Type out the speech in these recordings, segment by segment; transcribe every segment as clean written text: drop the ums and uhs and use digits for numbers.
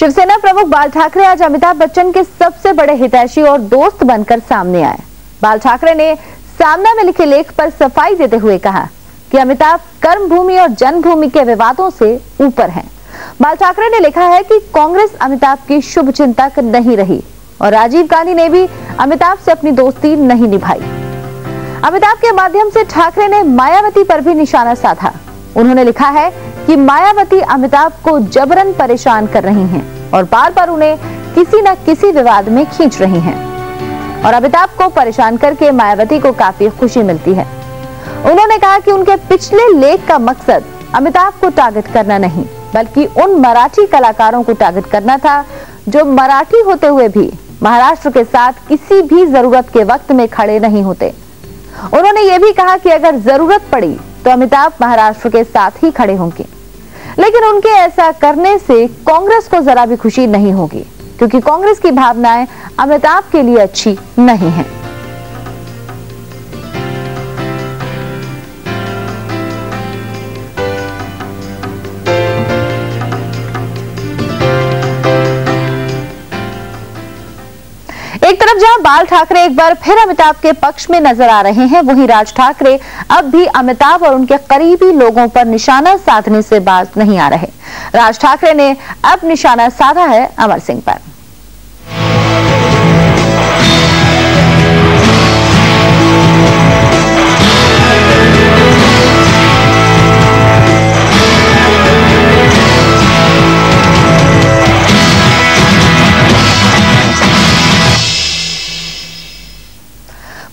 शिवसेना प्रमुख बाल ठाकरे आज अमिताभ बच्चन के सबसे बड़े हितैषी और दोस्त बनकर सामने आए। बाल ठाकरे ने सामना में लिखे लेख पर सफाई देते हुए कहा कि अमिताभ कर्मभूमि और जन्मभूमि के विवादों से ऊपर हैं। बाल ठाकरे ने लिखा है कि कांग्रेस अमिताभ की शुभचिंतक नहीं रही और राजीव गांधी ने भी अमिताभ से अपनी दोस्ती नहीं निभाई। अमिताभ के माध्यम से ठाकरे ने मायावती पर भी निशाना साधा। उन्होंने लिखा है कि मायावती अमिताभ को जबरन परेशान कर रही हैं और बार बार उन्हें किसी न किसी विवाद में खींच रही हैं और अमिताभ को परेशान करके मायावती को काफी खुशी मिलती है। उन्होंने कहा कि उनके पिछले लेख का मकसद अमिताभ को टारगेट करना नहीं बल्कि उन मराठी कलाकारों को टारगेट करना था जो मराठी होते हुए भी महाराष्ट्र के साथ किसी भी जरूरत के वक्त में खड़े नहीं होते। उन्होंने ये भी कहा कि अगर जरूरत पड़ी तो अमिताभ महाराष्ट्र के साथ ही खड़े होंगे, लेकिन उनके ऐसा करने से कांग्रेस को जरा भी खुशी नहीं होगी क्योंकि कांग्रेस की भावनाएं अमिताभ के लिए अच्छी नहीं हैं। एक तरफ जहां बाल ठाकरे एक बार फिर अमिताभ के पक्ष में नजर आ रहे हैं, वहीं राज ठाकरे अब भी अमिताभ और उनके करीबी लोगों पर निशाना साधने से बाज नहीं आ रहे। राज ठाकरे ने अब निशाना साधा है अमर सिंह पर।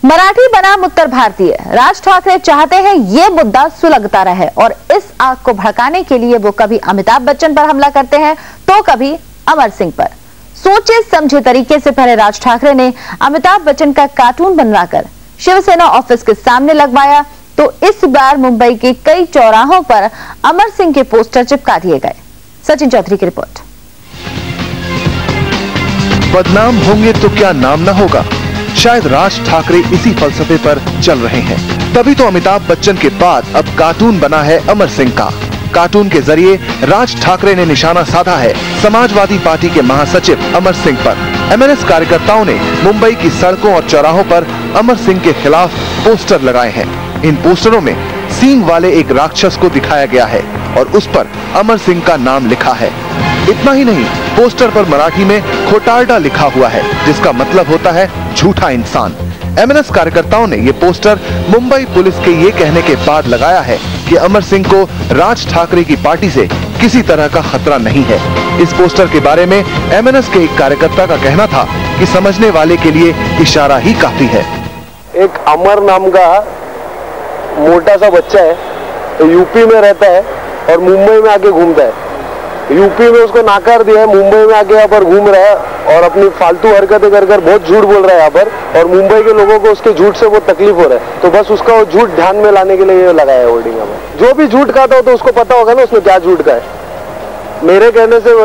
मराठी बनाम उत्तर भारतीय, राज ठाकरे चाहते हैं ये मुद्दा सुलगता रहे और इस आग को भड़काने के लिए वो कभी अमिताभ बच्चन पर हमला करते हैं तो कभी अमर सिंह पर। सोचे समझे तरीके से पहले राज ठाकरे ने अमिताभ बच्चन का कार्टून बनवाकर शिवसेना ऑफिस के सामने लगवाया तो इस बार मुंबई के कई चौराहों पर अमर सिंह के पोस्टर चिपका दिए गए। सचिन चौधरी की रिपोर्ट। बदनाम होंगे तो क्या नाम न होगा, शायद राज ठाकरे इसी फलसफे पर चल रहे हैं। तभी तो अमिताभ बच्चन के बाद अब कार्टून बना है अमर सिंह का। कार्टून के जरिए राज ठाकरे ने निशाना साधा है समाजवादी पार्टी के महासचिव अमर सिंह पर। एमएनएस कार्यकर्ताओं ने मुंबई की सड़कों और चौराहों पर अमर सिंह के खिलाफ पोस्टर लगाए हैं। इन पोस्टरों में सींग वाले एक राक्षस को दिखाया गया है और उस पर अमर सिंह का नाम लिखा है। इतना ही नहीं, पोस्टर पर मराठी में खोटारडा लिखा हुआ है जिसका मतलब होता है झूठा इंसान। एमएनएस कार्यकर्ताओं ने ये पोस्टर मुंबई पुलिस के ये कहने के बाद लगाया है कि अमर सिंह को राज ठाकरे की पार्टी से किसी तरह का खतरा नहीं है। इस पोस्टर के बारे में एमएनएस के एक कार्यकर्ता का कहना था कि समझने वाले के लिए इशारा ही काफी है। एक अमर नाम का मोटा सा बच्चा है, तो यूपी में रहता है और मुंबई में आके घूमता है। यूपी में उसको नाकार दिया है, मुंबई में आके यहाँ पर घूम रहा है और अपनी फालतू हरकतें कर कर बहुत झूठ बोल रहा है यहाँ पर, और मुंबई के लोगों को उसके झूठ से बहुत तकलीफ हो रहा है। तो बस उसका वो झूठ ध्यान में लाने के लिए ये लगाया है होर्डिंग में। जो भी झूठ खाता हो तो उसको पता होगा ना उसने क्या झूठ का है। मेरे कहने से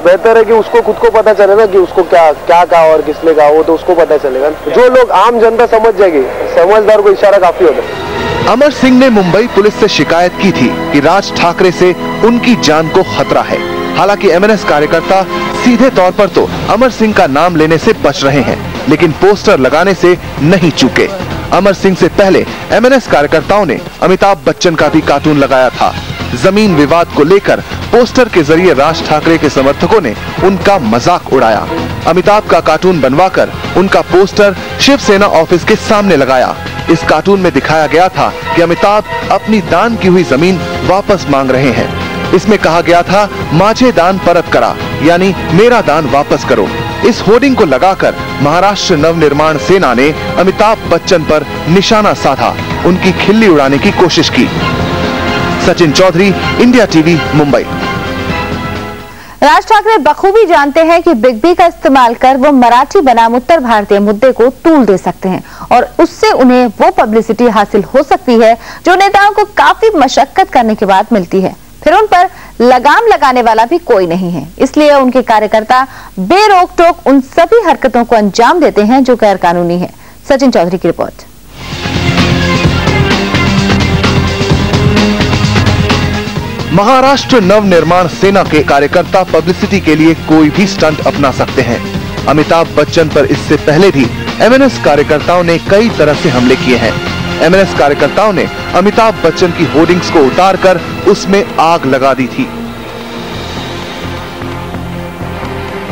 बेहतर है कि उसको खुद को पता चले ना कि उसको क्या क्या कहा और किसने कहा, वो तो उसको पता चलेगा। जो लोग आम जनता समझ जाएगी, समझदार को इशारा काफी होता है। अमर सिंह ने मुंबई पुलिस से शिकायत की थी कि राज ठाकरे से उनकी जान को खतरा है। हालांकि एमएनएस कार्यकर्ता सीधे तौर पर तो अमर सिंह का नाम लेने से बच रहे हैं, लेकिन पोस्टर लगाने से नहीं चूके। अमर सिंह से पहले एमएनएस कार्यकर्ताओं ने अमिताभ बच्चन का भी कार्टून लगाया था। जमीन विवाद को लेकर पोस्टर के जरिए राज ठाकरे के समर्थकों ने उनका मजाक उड़ाया। अमिताभ का कार्टून बनवाकर उनका पोस्टर शिवसेना ऑफिस के सामने लगाया। इस कार्टून में दिखाया गया था कि अमिताभ अपनी दान की हुई जमीन वापस मांग रहे हैं। इसमें कहा गया था माझे दान परत करा, यानी मेरा दान वापस करो। इस होर्डिंग को लगाकर महाराष्ट्र नवनिर्माण सेना ने अमिताभ बच्चन पर निशाना साधा, उनकी खिल्ली उड़ाने की कोशिश की। Sachin Chaudhary, India TV, Mumbai. राज ठाकरे बखूबी जानते हैं कि बिग बी का इस्तेमाल कर वो मराठी बनाम उत्तर भारतीय मुद्दे को तूल दे सकते हैं और उससे उन्हें वो पब्लिसिटी हासिल हो सकती है जो नेताओं को काफी मशक्कत करने के बाद मिलती है। फिर उन पर लगाम लगाने वाला भी कोई नहीं है, इसलिए उनके कार्यकर्ता बेरोक टोक उन सभी हरकतों को अंजाम देते हैं जो गैर कानूनी है। सचिन चौधरी की रिपोर्ट। महाराष्ट्र नवनिर्माण सेना के कार्यकर्ता पब्लिसिटी के लिए कोई भी स्टंट अपना सकते हैं। अमिताभ बच्चन पर इससे पहले भी एमएनएस कार्यकर्ताओं ने कई तरह से हमले किए हैं। एमएनएस कार्यकर्ताओं ने अमिताभ बच्चन की होर्डिंग्स को उतारकर उसमें आग लगा दी थी।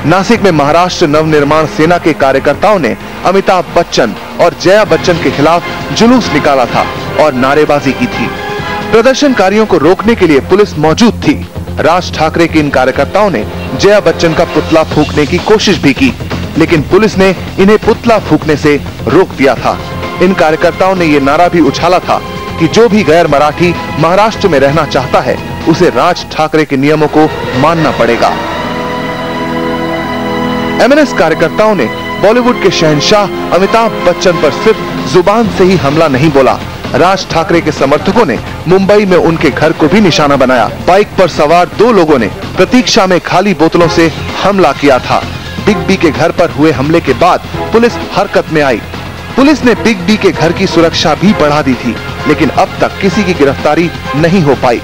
नासिक में महाराष्ट्र नवनिर्माण सेना के कार्यकर्ताओं ने अमिताभ बच्चन और जया बच्चन के खिलाफ जुलूस निकाला था और नारेबाजी की थी। प्रदर्शनकारियों को रोकने के लिए पुलिस मौजूद थी। राज ठाकरे के इन कार्यकर्ताओं ने जया बच्चन का पुतला फूंकने की कोशिश भी की, लेकिन पुलिस ने इन्हें पुतला फूंकने से रोक दिया था। इन कार्यकर्ताओं ने ये नारा भी उछाला था कि जो भी गैर मराठी महाराष्ट्र में रहना चाहता है उसे राज ठाकरे के नियमों को मानना पड़ेगा। एमएनएस कार्यकर्ताओं ने बॉलीवुड के शहंशाह अमिताभ बच्चन पर सिर्फ जुबान से ही हमला नहीं बोला। राज ठाकरे के समर्थकों ने मुंबई में उनके घर को भी निशाना बनाया। बाइक पर सवार 2 लोगों ने प्रतीक्षा में खाली बोतलों से हमला किया था। बिग बी के घर पर हुए हमले के बाद पुलिस हरकत में आई। पुलिस ने बिग बी के घर की सुरक्षा भी बढ़ा दी थी, लेकिन अब तक किसी की गिरफ्तारी नहीं हो पाई।